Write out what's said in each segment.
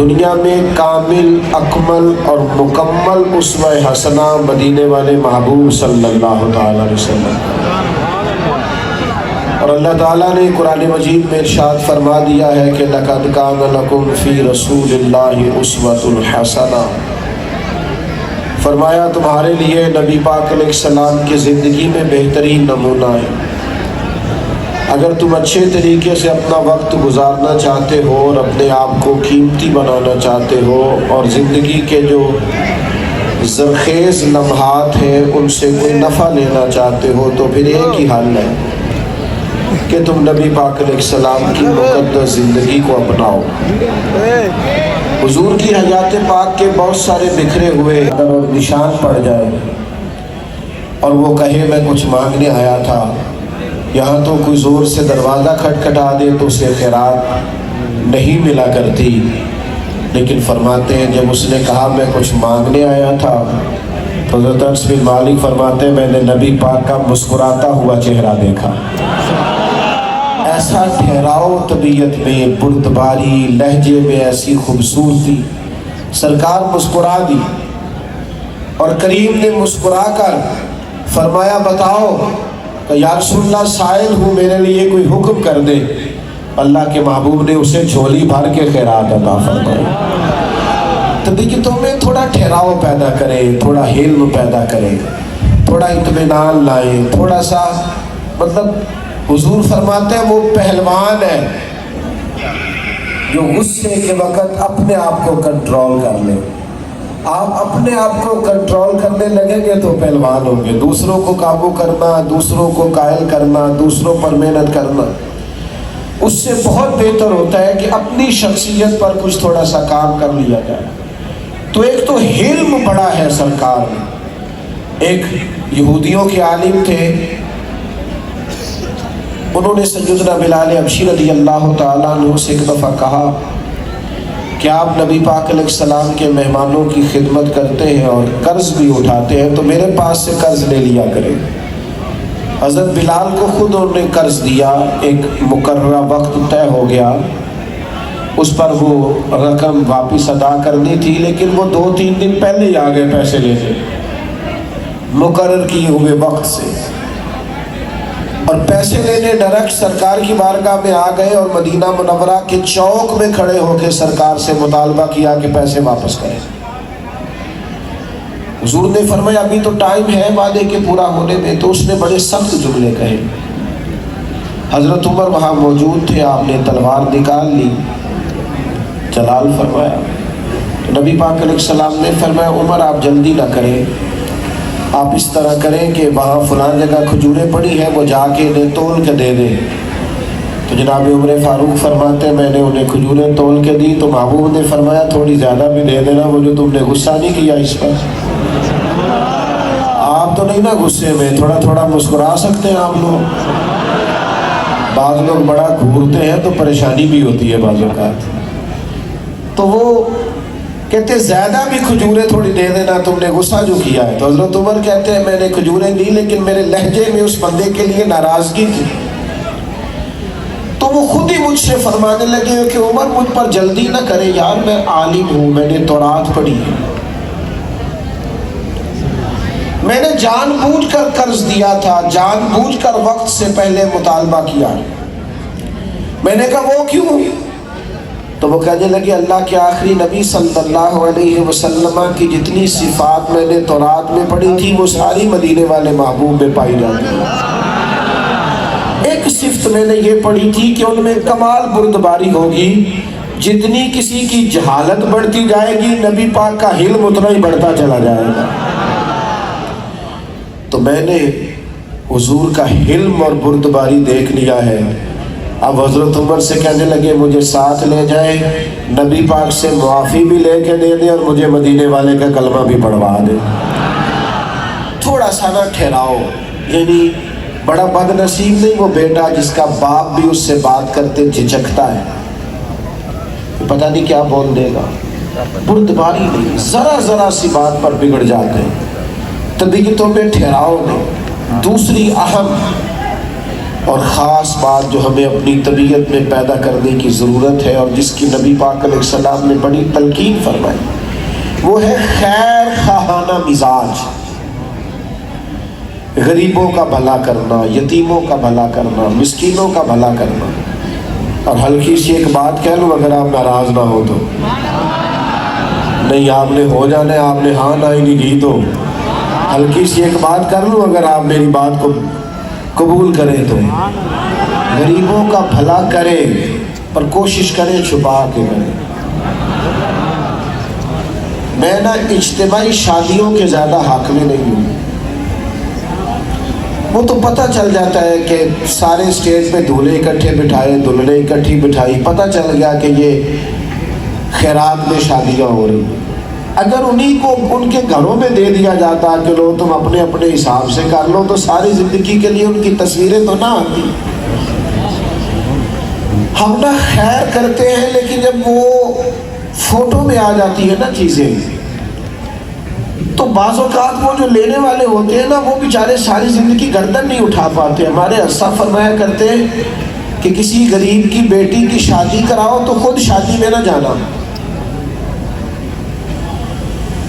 دنیا میں کامل اکمل اور مکمل اسوہ حسنہ مدینے والے محبوب صلی اللہ تعالیٰ علیہ وسلم. اور اللہ تعالیٰ نے قرآن مجید میں ارشاد فرما دیا ہے کہ لَقَدْ كَانَ لَكُمْ فِي رَسُولِ اللَّهِ أُسْوَةٌ حَسَنَةٌ. فرمایا تمہارے لیے نبی پاک علیہ السلام کی زندگی میں بہترین نمونہ ہے. اگر تم اچھے طریقے سے اپنا وقت گزارنا چاہتے ہو اور اپنے آپ کو قیمتی بنانا چاہتے ہو اور زندگی کے جو زرخیز لمحات ہیں ان سے کوئی نفع لینا چاہتے ہو تو پھر ایک ہی حل ہے کہ تم نبی پاک علیہ السلام کی مقدس زندگی کو اپناؤ. حضور کی حیات پاک کے بہت سارے بکھرے ہوئے اور نشان پڑ جائے اور وہ کہے میں کچھ مانگنے آیا تھا, یہاں تو کوئی زور سے دروازہ کھٹکھٹا دے تو اسے خیرات نہیں ملا کرتی. لیکن فرماتے ہیں جب اس نے کہا میں کچھ مانگنے آیا تھا تو حضرت انس بن مالک فرماتے ہیں میں نے نبی پاک کا مسکراتا ہوا چہرہ دیکھا. ایسا ٹھہراؤ طبیعت میں, بردباری لہجے میں ایسی خوبصورتی. سرکار مسکرا دی اور کریم نے مسکرا کر فرمایا بتاؤ کہ یا رسول اللہ سائل ہوں, میرے لیے کوئی حکم کر دے. اللہ کے محبوب نے اسے جھولی بھر کے خیرات عطا فرمائی. طبیعتوں میں تھوڑا ٹھہراؤ پیدا کرے, تھوڑا حلم پیدا کرے, تھوڑا اطمینان لائیں, تھوڑا سا مطلب حضور فرماتے ہیں وہ پہلوان ہے جو غصے کے وقت اپنے آپ کو کنٹرول کر لے. آپ اپنے آپ کو کنٹرول کرنے لگیں گے تو پہلوان ہوں گے. دوسروں کو قابو کرنا, دوسروں کو قائل کرنا, دوسروں پر محنت کرنا اس سے بہت بہتر ہوتا ہے کہ اپنی شخصیت پر کچھ تھوڑا سا کام کر لیا جائے. تو ایک تو حلم بڑا ہے سرکار میں. ایک یہودیوں کے عالم تھے, انہوں نے سیدنا بلال حبشی رضی اللہ تعالیٰ عنہ سے ایک دفعہ کہا کہ آپ نبی پاک علیہ السلام کے مہمانوں کی خدمت کرتے ہیں اور قرض بھی اٹھاتے ہیں تو میرے پاس سے قرض لے لیا کریں. حضرت بلال کو خود انہوں نے قرض دیا, ایک مقررہ وقت طے ہو گیا, اس پر وہ رقم واپس ادا کرنی تھی لیکن وہ 2-3 دن پہلے ہی آ گئے پیسے لینے مقرر کیے ہوئے وقت سے, اور پیسے لینے ڈائریکٹ سرکار کی بارگاہ میں آ گئے اور مدینہ منورہ کے چوک میں کھڑے ہو کے سرکار سے مطالبہ کیا کہ پیسے واپس کریں. حضور نے فرمایا ابھی تو ٹائم ہے وعدے کے پورا ہونے میں. تو اس نے بڑے سخت جملے کہے. حضرت عمر وہاں موجود تھے, آپ نے تلوار نکال لی, جلال فرمایا. نبی پاک علیہ السلام نے فرمایا عمر آپ جلدی نہ کریں, آپ اس طرح کریں کہ وہاں فلان جگہ کھجوریں پڑی ہیں وہ جا کے انہیں تول کے دے دیں. تو جناب عمر فاروق فرماتے ہیں میں نے انہیں کھجوریں تول کے دی تو محبوب نے فرمایا تھوڑی زیادہ بھی دے دینا, وہ جو تم نے غصہ نہیں کیا اس پر. آپ تو نہیں نا غصے میں, تھوڑا تھوڑا مسکرا سکتے ہیں آپ لوگ. بعض لوگ بڑا گھورتے ہیں تو پریشانی بھی ہوتی ہے بعض اوقات. تو وہ کہتے زیادہ بھی کھجوریں تھوڑی دے دینا, تم نے غصہ جو کیا ہے. تو حضرت عمر کہتے ہیں میں نے کھجوریں دی لیکن میرے لہجے میں اس بندے کے لیے ناراضگی تھی. تو وہ خود ہی مجھ سے فرمانے لگے کہ عمر مجھ پر جلدی نہ کرے یار, میں عالم ہوں, میں نے تورات پڑھی ہے, میں نے جان بوجھ کر قرض دیا تھا, جان بوجھ کر وقت سے پہلے مطالبہ کیا. میں نے کہا وہ کیوں؟ تو وہ کہنے لگے اللہ کے آخری نبی صلی اللہ علیہ وسلم کی جتنی صفات میں نے تورات میں پڑھی تھی وہ ساری مدینے والے محبوب میں پائی جاتی ہیں. ایک صفت میں نے یہ پڑھی تھی کہ ان میں کمال بردباری ہوگی, جتنی کسی کی جہالت بڑھتی جائے گی نبی پاک کا حلم اتنا ہی بڑھتا چلا جائے گا. تو میں نے حضور کا حلم اور بردباری دیکھ لیا ہے. اب حضرت عمر سے کہنے لگے مجھے ساتھ لے جائیں, نبی پاک سے معافی بھی لے کے دے دیں اور مجھے مدینے والے کا کلمہ بھی پڑھوا دیں. تھوڑا سا نہ ٹھہراؤ. یعنی بڑا بد نصیب نہیں وہ بیٹا جس کا باپ بھی اس سے بات کرتے جھجکتا ہے, پتہ نہیں کیا بول دے گا. بردباری نہیں, ذرا ذرا سی بات پر بگڑ جاتے ہیں. طبیعتوں پہ ٹھہراؤ نہیں. دوسری اہم اور خاص بات جو ہمیں اپنی طبیعت میں پیدا کرنے کی ضرورت ہے اور جس کی نبی پاک علیہ السلام نے بڑی تلقین فرمائی، وہ ہے خیر خواہانہ مزاج، غریبوں کا بھلا کرنا، یتیموں کا بھلا کرنا، مسکینوں کا بھلا کرنا۔ اور ہلکی سی ایک بات کہہ لوں اگر آپ ناراض نہ ہو تو، نہیں آپ نے ہو جانا ہے، آپ نے ہاں نہ ہی نہیں دی تو ہلکی سی ایک بات کر لوں اگر آپ میری بات کو قبول کریں تو، غریبوں کا بھلا کرے پر کوشش کریں چھپا کے کریں۔ میں نا اجتماعی شادیوں کے زیادہ حق میں نہیں ہوں، وہ تو پتہ چل جاتا ہے کہ سارے اسٹیج پہ دولہے اکٹھے بٹھائے، دلہنیں اکٹھی بٹھائی، پتہ چل گیا کہ یہ خیرات میں شادیاں ہو رہی ہیں۔ اگر انہی کو ان کے گھروں میں دے دیا جاتا کہ لو تم اپنے اپنے حساب سے کر لو تو ساری زندگی کے لیے ان کی تصویریں تو نہ آتی۔ ہم نہ خیر کرتے ہیں لیکن جب وہ فوٹو میں آ جاتی ہے نا چیزیں تو بعض اوقات وہ جو لینے والے ہوتے ہیں نا وہ بیچارے ساری زندگی گردن نہیں اٹھا پاتے۔ ہمارے اسلاف فرمایا کرتے ہیں کہ کسی غریب کی بیٹی کی شادی کراؤ تو خود شادی میں نہ جانا،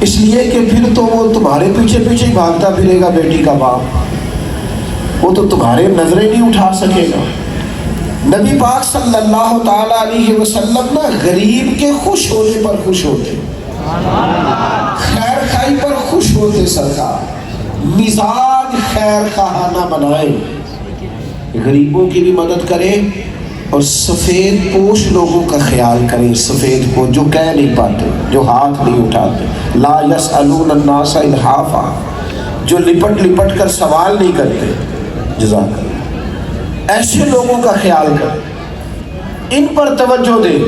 اس لیے کہ پھر تو وہ تمہارے پیچھے پیچھے ہی بھاگتا پھرے گا بیٹی کا باپ، وہ تو تمہارے نظریں نہیں اٹھا سکے گا۔ نبی پاک صلی اللہ تعالیٰ علیہ وسلم نا غریب کے خوش ہونے پر خوش ہوتے، خیر خائی پر خوش ہوتے، سرکار مزاج خیر خواہانہ بنائیں، غریبوں کی بھی مدد کریں اور سفید پوش لوگوں کا خیال کریں، سفید پوش جو کہہ نہیں پاتے، جو ہاتھ نہیں اٹھاتے، لا یسألون الناس الحافا، جو لپٹ لپٹ کر سوال نہیں کرتے، جزاک اللہ، ایسے لوگوں کا خیال کریں، ان پر توجہ دیں۔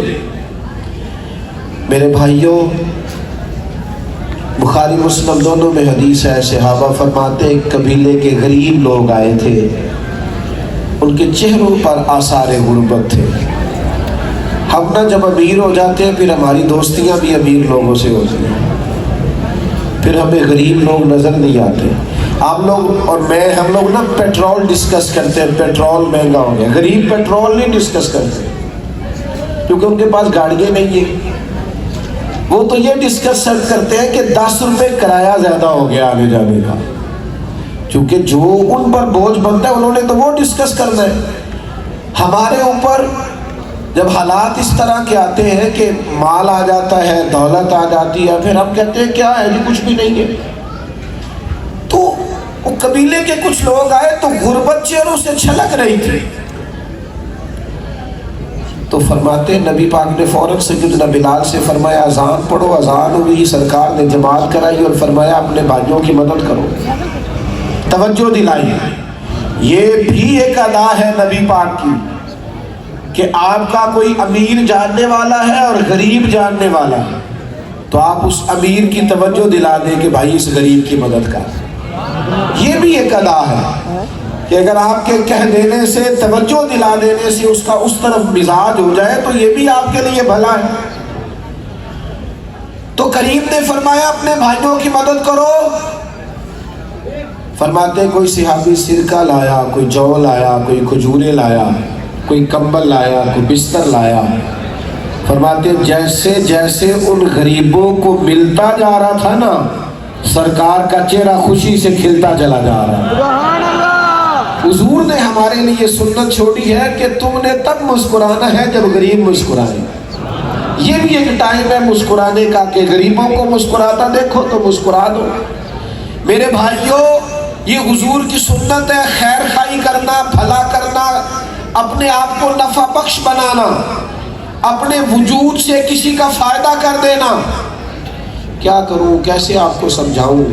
میرے بھائیوں، بخاری مسلم دونوں میں حدیث ہے، صحابہ فرماتے ایک قبیلے کے غریب لوگ آئے تھے، ان کے چہروں پر آثار غربت تھے۔ ہم نا جب امیر ہو جاتے ہیں پھر ہماری دوستیاں بھی امیر لوگوں سے ہوتی ہیں، پھر ہمیں غریب لوگ نظر نہیں آتے۔ آپ لوگ اور میں ہم لوگ نا پیٹرول ڈسکس کرتے ہیں، پیٹرول مہنگا ہو گیا، غریب پیٹرول نہیں ڈسکس کرتے کیونکہ ان کے پاس گاڑیاں نہیں ہیں، وہ تو یہ ڈسکس کرتے ہیں کہ 10 روپے کرایہ زیادہ ہو گیا آنے جانے کا، کیونکہ جو ان پر بوجھ بنتا ہے انہوں نے تو وہ ڈسکس کرنا ہے۔ ہمارے اوپر جب حالات اس طرح کے آتے ہیں کہ مال آ جاتا ہے، دولت آ جاتی ہے، پھر ہم کہتے ہیں کیا ہے جی کچھ بھی نہیں ہے۔ تو وہ قبیلے کے کچھ لوگ آئے تو غربت چہروں سے چھلک رہی تھی، تو فرماتے نبی پاک نے فوراً سیدنا بلال سے فرمایا اذان پڑھو، اذان ہوئی، سرکار نے جماعت کرائی اور فرمایا اپنے بھائیوں کی مدد کرو، توجہ دلائی۔ یہ بھی ایک ادا ہے نبی پاک کی کہ آپ کا کوئی امیر جاننے والا ہے اور غریب جاننے والا ہے تو آپ اس امیر کی توجہ دلا دیں کہ بھائی اس غریب کی مدد کر۔ یہ بھی ایک ادا ہے کہ اگر آپ کے کہہ دینے سے، توجہ دلا دینے سے اس کا اس طرف مزاج ہو جائے تو یہ بھی آپ کے لیے بھلا ہے۔ تو کریم نے فرمایا اپنے بھائیوں کی مدد کرو۔ فرماتے کوئی صحابی سرکہ لایا، کوئی جو لایا، کوئی کھجورے لایا، کوئی کمبل لایا، کوئی بستر لایا۔ فرماتے جیسے جیسے ان غریبوں کو ملتا جا رہا تھا نا، سرکار کا چہرہ خوشی سے کھلتا چلا جا رہا۔ حضور نے ہمارے لیے سنت چھوڑی ہے کہ تم نے تب مسکرانا ہے جب غریب مسکرائے۔ یہ بھی ایک ٹائم ہے مسکرانے کا کہ غریبوں کو مسکراتا دیکھو تو مسکرا دو۔ میرے بھائیوں، یہ حضور کی سنت ہے، خیر خائی کرنا، بھلا کرنا، اپنے آپ کو نفع بخش بنانا، اپنے وجود سے کسی کا فائدہ کر دینا۔ کیا کروں، کیسے آپ کو سمجھاؤں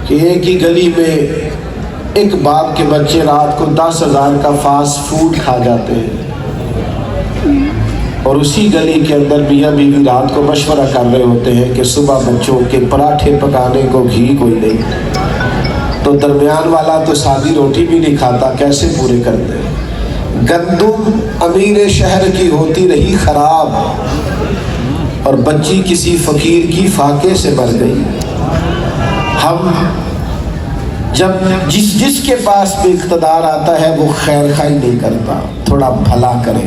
کہ ایک ہی گلی میں ایک باپ کے بچے رات کو 10,000 کا فاسٹ فوڈ کھا جاتے ہیں اور اسی گلی کے اندر میاں بیوی رات کو مشورہ کر رہے ہوتے ہیں کہ صبح بچوں کے پراٹھے پکانے کو گھی کوئی نہیں، تو درمیان والا تو سادی روٹی بھی نہیں کھاتا، کیسے پورے کرتے ہیں؟ گندم امیر شہر کی ہوتی رہی خراب اور بچی کسی فقیر کی فاقے سے مر گئی۔ ہم جب جس کے پاس بھی اقتدار آتا ہے وہ خیر خواہی نہیں کرتا، تھوڑا بھلا کرے،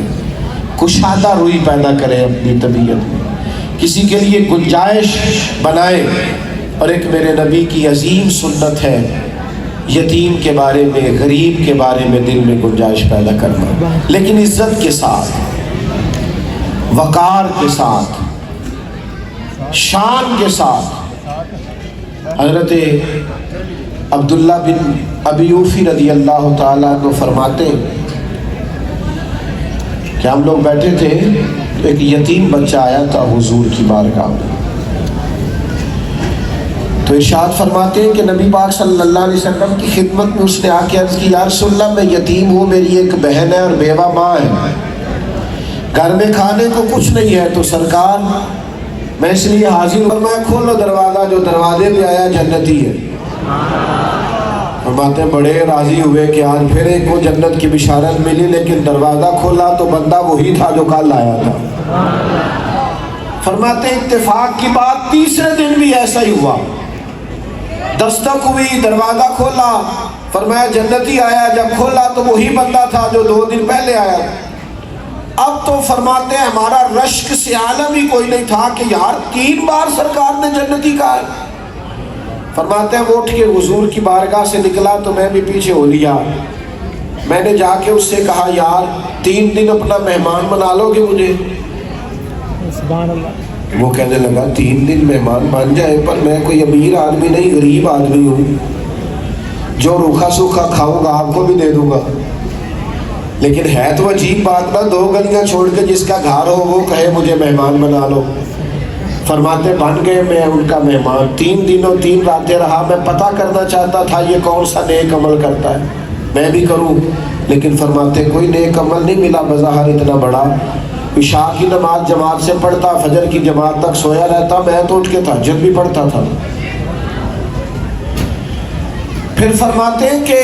کشادہ روی پیدا کرے اپنی طبیعت میں، کسی کے لیے گنجائش بنائے۔ اور ایک میرے نبی کی عظیم سنت ہے یتیم کے بارے میں، غریب کے بارے میں دل میں گنجائش پیدا کرنا، لیکن عزت کے ساتھ، وقار کے ساتھ، شان کے ساتھ۔ حضرت عبداللہ بن ابی اوفی رضی اللہ تعالیٰ عنہ فرماتے کہ ہم لوگ بیٹھے تھے تو ایک یتیم بچہ آیا تھا حضور کی بارگاہ میں، تو ارشاد فرماتے ہیں کہ نبی پاک صلی اللہ علیہ وسلم کی خدمت میں اس نے آ کے عرض کی، یا رسول اللہ میں یتیم ہوں، میری ایک بہن ہے اور بیوہ ماں ہے، گھر میں کھانے کو کچھ نہیں ہے، تو سرکار میں اس لیے حاضر ہوں۔ فرمایا کھولو دروازہ، جو دروازے پہ آیا جنتی ہے۔ فرماتے ہیں بڑے راضی ہوئے کہ آج پھر ایک کو جنت کی بشارت ملی، لیکن دروازہ کھولا تو بندہ وہی تھا جو کل آیا تھا۔ فرماتے ہیں اتفاق کی بات تیسرے دن بھی ایسا ہی ہوا، دستک ہوئی، دروازہ کھولا، فرمایا جنتی آیا، جب کھولا تو وہی بندہ تھا جو 2 دن پہلے آیا۔ اب تو فرماتے ہیں ہمارا رشک سے عالم ہی کوئی نہیں تھا کہ یار 3 بار سرکار نے جنتی کہا ہے۔ فرماتے ہیں وہ اٹھ کے حضور کی بارگاہ سے نکلا تو میں بھی پیچھے ہو لیا، میں نے جا کے اس سے کہا یار 3 دن اپنا مہمان بنا لو گے مجھے؟ سبحان اللہ۔ وہ کہنے لگا 3 دن مہمان بن جائے، پر میں کوئی امیر آدمی نہیں، غریب آدمی ہوں، جو روکھا سوکھا کھاؤں گا آپ کو بھی دے دوں گا۔ لیکن ہے تو عجیب بات نا، 2 گلیاں چھوڑ کے جس کا گھر ہو وہ کہے مجھے مہمان بنا لو۔ فرماتے بن گئے میں ان کا مہمان، 3 دنوں 3 راتیں رہا۔ میں پتہ کرنا چاہتا تھا یہ کون سا نیک عمل کرتا ہے میں بھی کروں، لیکن فرماتے کوئی نیک عمل نہیں ملا بظاہر اتنا بڑا۔ عشاء کی نماز جماعت سے پڑھتا، فجر کی جماعت تک سویا رہتا، میں تو اٹھ کے تہجد بھی پڑھتا تھا۔ پھر فرماتے ہیں کہ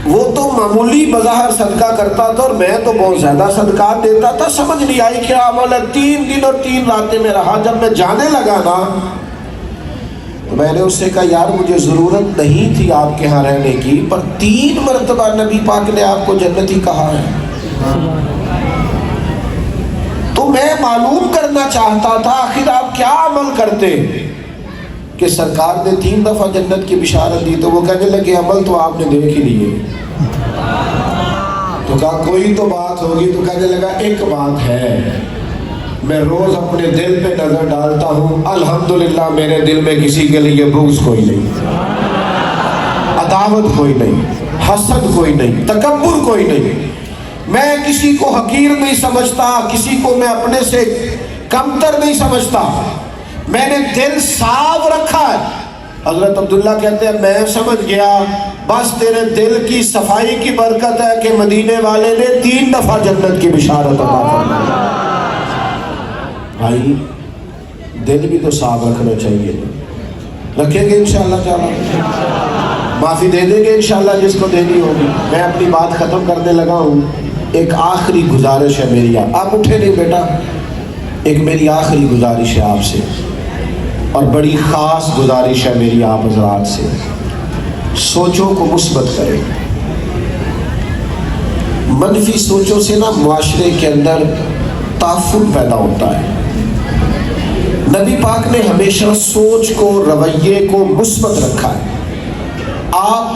وہ تو معمولی بظاہر صدقہ کرتا تھا اور میں تو بہت زیادہ صدقات دیتا تھا، سمجھ نہیں آئی کیا عمل ہے۔ 3 دن اور 3 راتیں میں رہا، جب میں جانے لگا نا تو میں نے اس سے کہا یار مجھے ضرورت نہیں تھی آپ کے ہاں رہنے کی، پر 3 مرتبہ نبی پاک نے آپ کو جنتی کہا ہے، تو میں معلوم کرنا چاہتا تھا آخر آپ کیا عمل کرتے کہ سرکار نے 3 دفعہ جنت کی بشارت دی۔ تو وہ کہنے لگے عمل تو آپ نے دیکھ ہی لیے۔ تو کہا کوئی تو بات ہوگی، تو کہنے لگا ایک بات ہے، میں روز اپنے دل پہ نظر ڈالتا ہوں، الحمدللہ میرے دل میں کسی کے لیے بغض کوئی نہیں، عداوت کوئی نہیں، حسد کوئی نہیں، تکبر کوئی نہیں، میں کسی کو حقیر نہیں سمجھتا، کسی کو میں اپنے سے کمتر نہیں سمجھتا، میں نے دل صاف رکھا ہے۔ حضرت عبداللہ کہتے ہیں میں سمجھ گیا بس تیرے دل کی صفائی کی برکت ہے کہ مدینے والے نے 3 دفعہ جنت کی بشارت عطا فرمائی۔ بھائی دل بھی تو صاف رکھنا چاہیے، رکھیں گے انشاءاللہ تعالی، معافی دے دیں گے انشاءاللہ جس کو دینی ہوگی۔ میں اپنی بات ختم کرنے لگا ہوں، ایک آخری گزارش ہے میری، آپ اٹھے نہیں بیٹا، ایک میری آخری گزارش ہے آپ سے، اور بڑی خاص گزارش ہے میری آپ حضرات سے، سوچوں کو مثبت کریں۔ منفی سوچوں سے نا معاشرے کے اندر تعفن پیدا ہوتا ہے۔ نبی پاک نے ہمیشہ سوچ کو، رویے کو مثبت رکھا ہے۔ آپ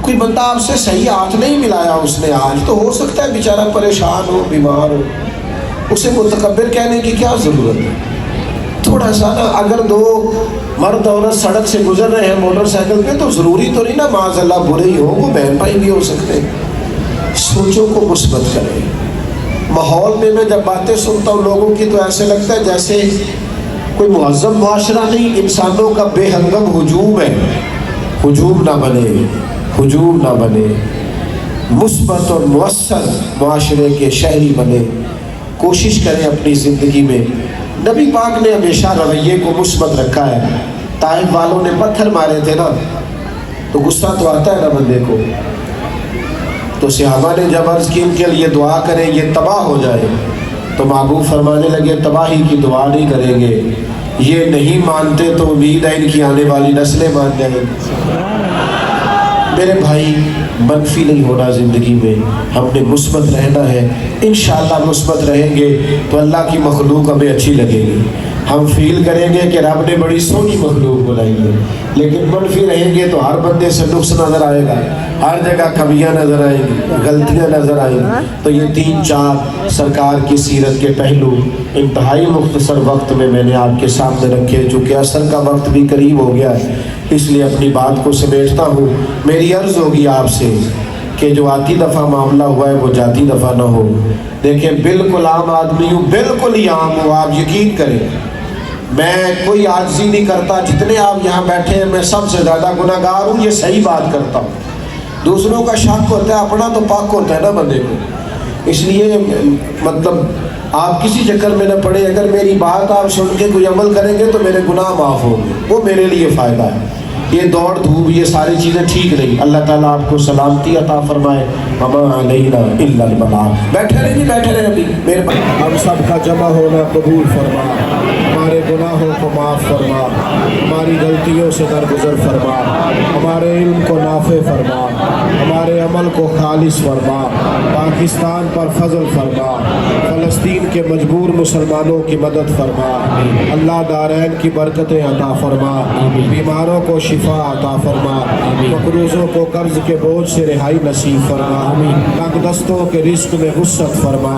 کوئی بندہ آپ سے صحیح ہاتھ نہیں ملایا اس نے آج، تو ہو سکتا ہے بیچارہ پریشان ہو، بیمار ہو، اسے متکبر کہنے کی کیا ضرورت ہے؟ تھوڑا سا نا، اگر 2 مرد عورت سڑک سے گزر رہے ہیں موٹر سائیکل پہ تو ضروری تو نہیں نا معاذ اللہ برے ہی ہو، وہ بہن بھائی بھی ہو سکتے ہیں۔ سوچوں کو مثبت کریں۔ ماحول میں جب باتیں سنتا ہوں لوگوں کی تو ایسے لگتا ہے جیسے کوئی مہذب معاشرہ نہیں، انسانوں کا بے ہنگم ہجوم ہے۔ ہجوم نہ بنے، ہجوم نہ بنے، مثبت اور مؤثر معاشرے کے شہری بنے، کوشش کریں اپنی زندگی میں۔ نبی پاک نے ہمیشہ رویے کو مثبت رکھا ہے۔ طائف والوں نے پتھر مارے تھے نا، تو غصہ تو آتا ہے نا بندے کو، تو صحابہ نے جب عرض کی ان کے لیے دعا کریں یہ تباہ ہو جائے، تو محبوب فرمانے لگے تباہی کی دعا نہیں کریں گے، یہ نہیں مانتے تو امید ہے ان کی آنے والی نسلیں مان جائیں گی۔ میرے بھائی منفی نہیں ہونا زندگی میں, ہم نے مثبت رہنا ہے. انشاءاللہ مثبت رہیں گے تو اللہ کی مخلوق ہمیں اچھی لگے گی. ہم فیل کریں گے کہ رب نے بڑی سونی مخلوق بنائی ہے. لیکن منفی رہیں گے تو ہر بندے سے نقص نظر آئے گا, ہر جگہ کمیاں نظر آئیں گی, غلطیاں نظر آئیں گی. تو یہ 3-4 سرکار کی سیرت کے پہلو انتہائی مختصر وقت میں نے آپ کے سامنے رکھے. چونکہ عصر کا وقت بھی قریب ہو گیا ہے, اس لیے اپنی بات کو سمیٹتا ہوں. میری عرض ہوگی آپ سے کہ جو آتی دفعہ معاملہ ہوا ہے وہ جاتی دفعہ نہ ہو. دیکھیں بالکل عام آدمی ہوں, بالکل ہی عام ہوں, آپ یقین کریں. میں کوئی عاجزی نہیں کرتا, جتنے آپ یہاں بیٹھے ہیں میں سب سے زیادہ گناہ گار ہوں, یہ صحیح بات کرتا ہوں. دوسروں کا شک ہوتا ہے, اپنا تو پاک ہوتا ہے نا بندے کو. اس لیے مطلب آپ کسی چکر میں نہ پڑے. اگر میری بات آپ سن کے کوئی عمل کریں گے تو میرے گناہ معاف ہوں گے, وہ میرے لیے فائدہ ہے. یہ دوڑ دھوپ یہ ساری چیزیں ٹھیک نہیں. اللہ تعالیٰ آپ کو سلامتی عطا فرمائے. وما علینا الا البلاغ. بیٹھے رہے, نہیں بیٹھے رہے ابھی میرے. ہم سب کا جمع ہونا قبول فرما, ہمارے گناہوں کو معاف فرما, ہماری غلطیوں سے درگزر فرما, ہمارے علم کو نافع فرما, ہمارے عمل کو خالص فرما. پاکستان پر فضل فرما, فلسطین کے مجبور مسلمانوں کی مدد فرما. اللہ دارین کی برکتیں عطا فرما, بیماروں کو شفا عطا فرما, مقروضوں کو قرض کے بوجھ سے رہائی نصیب فرما, تنگ دستوں کے رزق میں وسعت فرما,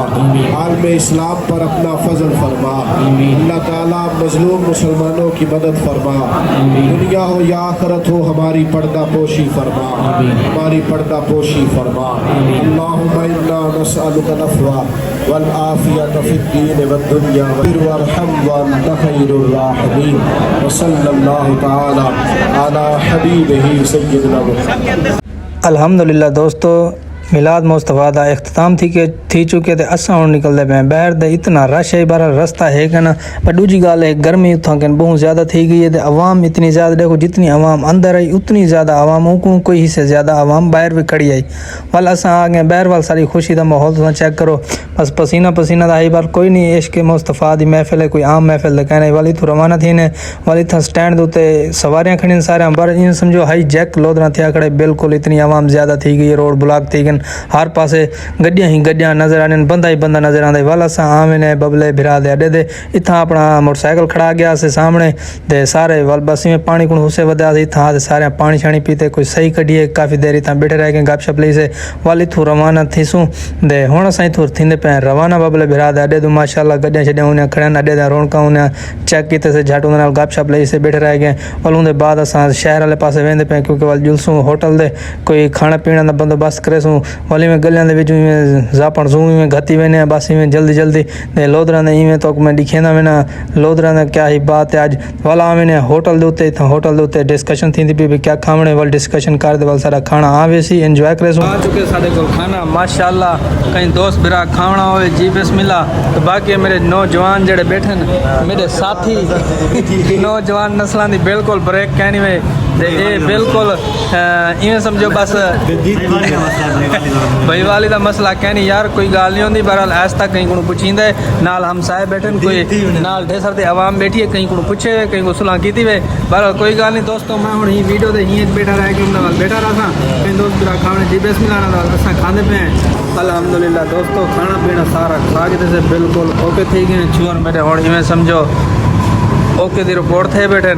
عالم اسلام پر اپنا فضل فرما. اللہ تعالیٰ مظلوم مسلمانوں کی مدد فرما. دنیا ہو یا آخرت ہو ہماری پردہ پوشی فرما, ہماری پردہ پوشی فرما. اللہم انا نسألک العفو والعافیۃ فی الدین والدنیا وارحم وانت خیر الراحمین. وصلی اللہ تعالی علی حبیبہ سیدنا محمد. الحمدللہ دوستو, میلاد مصطفیٰ دا اختتام تھی چکے تے اساں ہن نکلدے پئے باہر دے. اتنا رش ہے بارہ رستہ ہے کہ نا, پر دوجی گل ہے گرمی اتھاں کہ بہت زیادہ تھی گئی ہے تے عوام اتنی زیادہ. دیکھو جتنی عوام اندر آئی اتنی زیادہ عوام کو کوئی حصے زیادہ عوام باہر بھی کھڑی آئی. وال اساں آ گئے باہر وال, ساری خوشی دا ماحول تساں چیک کرو. بس پسینہ دا آئی بار کوئی نہیں. عشق مصطفیٰ دی محفل ہے, کوئی عام محفل دا کہنا. والی تو روانہ تھی نے, والی تھا سٹینڈ دوتے سواریاں کھڑی سارے بار ان سمجھو ہائی جیک لودرا تھیا کھڑے. بالکل اتنی عوام زیادہ تھی گئی, روڈ بلاک تھی گئے, ہر پاسے گڈیاں ہی گڈیاں نظر آنے, بندہ ہی بندہ نظر آتا. والا سا آویں نے ببلے بھرا دے اڈے دے اتھاں اپنا موٹر سائیکل کھڑا گیا سے سامنے دے سارے وال بسی میں پانی کو حصے ودیا سے اتھاں تے سارے پانی شانی پیتے. کوئی صحیح کڈیے کافی دیر اتھاں بیٹھے رہ گئے گپ شپ لئی سے. والی تھو روانہ تھی سوں دے ہن اساں تھو تھیندے پے روانہ ببلے بھرا دے اڈے تو ماشاءاللہ گڈیاں چھڈیاں انہاں کھڑے اڈے دا رونقاں انہاں چیک کیتے سے جھٹ انہاں نال گپ شپ لئی سے بیٹھے رہ گئے. ولوں دے بعد اساں شہر والے پاسے ویندے پے کیونکہ وال جلسوں ہوٹل دے کوئی کھانا پینا دا بندوبست کرے سوں. والی میں گلیاں دے وچ زاپن زوں میں گھتی وینے بس میں جلدی جلدی دے لودرا نے ایویں تو میں دکھیندا وینا لودرا نے کیا ہی بات ہے. اج والا میں نے ہوٹل دے اوتے تھا ہوٹل دے اوتے ڈسکشن تھیندی پئی کیا کھاونے وال ڈسکشن کر دے وال سارا کھانا آوے سی انجوائے کرے سو. آ چکے سارے کول کھانا ماشاءاللہ. کہیں دوست برا کھاونا ہوئے جی بسم اللہ. تو باقی میرے نوجوان جڑے بیٹھے میرے ساتھی نوجوان نسلاں دی بالکل بریک کہنی میں اے بالکل ایویں سمجھو بس بھائی والی دا مسئلہ کہنی یار کوئی گال نہیں ہوندی. بہرحال ایسا کہیں کو پوچھیندا ہے نال ہمسائے بیٹھے کوئی نال ڈھیسر تے عوام بیٹھی ہے کہیں کو پوچھے کہیں کو صلاح کیتی وے. بہرحال کوئی گال نہیں دوستو, میں ہن ہی ویڈیو تے ہی بیٹھا رہ کے انہاں نال بیٹھا رہا تھا. کہیں دوست برا کھاونے جی بسم اللہ نال اساں کھاندے پے ہیں الحمدللہ. دوستو کھانا پینا سارا کھا کے تے بالکل اوکے تھی گئے. چھوڑ میرے ہن ایویں سمجھو اوکے دی رپورٹ تھے بیٹھے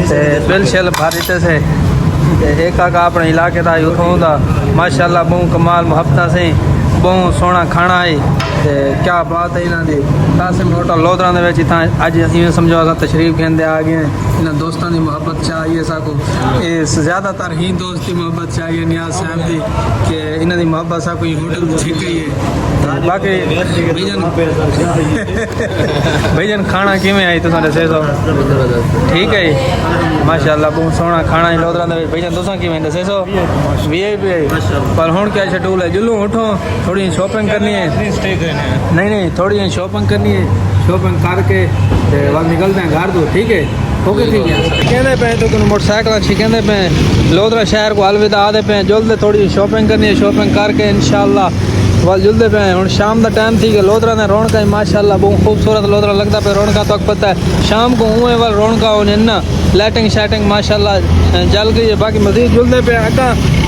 تے بل شل بھاری تے سے ایک آگا اپنے علاقے دا یوتھوں دا ماشاءاللہ بہت کمال محبتہ سے بہت سونا کھانا ہے. کیا بات ہے انہاں دی قاسم ہوٹل لودرا دے وچ اتھاں اج ایویں سمجھو اساں تشریف گھندے آ گئے ہیں. انہاں دوستاں دی محبت چاہیے ساکو اے زیادہ تر ہی دوست دی محبت چاہیے نیاز صاحب دی کہ انہاں دی محبت سا کوئی ہوٹل ٹھیک ہی ہے. باقی بھائی جان کھانا کیویں آئی تساں دسے سو ٹھیک ہے ماشاءاللہ بہت سونا کھانا ہے لودرا دے وچ. بھائی جان تساں کیویں دسے سو وی آئی پی آئی پر ہن کیا شیڈول ہے جلوں اٹھو تھوڑی شاپنگ کرنی ہے نہیں تھوڑی شاپنگ کرنی ہے شاپنگ کر کے بعد نکلتے ہیں گھر تو ٹھیک ہے اوکے ٹھیک ہے. کہندے پے تو کہ موٹر سائیکل اچھی کہندے پے لودرا شہر کو الوداع آدھے پے جلدی تھوڑی شاپنگ کرنی ہے شاپنگ کر کے انشاءاللہ وال جلدے پے. ہن شام دا ٹائم تھی کہ لودرا نے رونقاں ماشاءاللہ بہت خوبصورت لودرا لگتا پہ رونقاں تو پتہ ہے شام کو اوے وال رونقاں ہونے نا لائٹنگ شائٹنگ ماشاءاللہ جل گئی ہے. باقی مزید جلدے پے اگا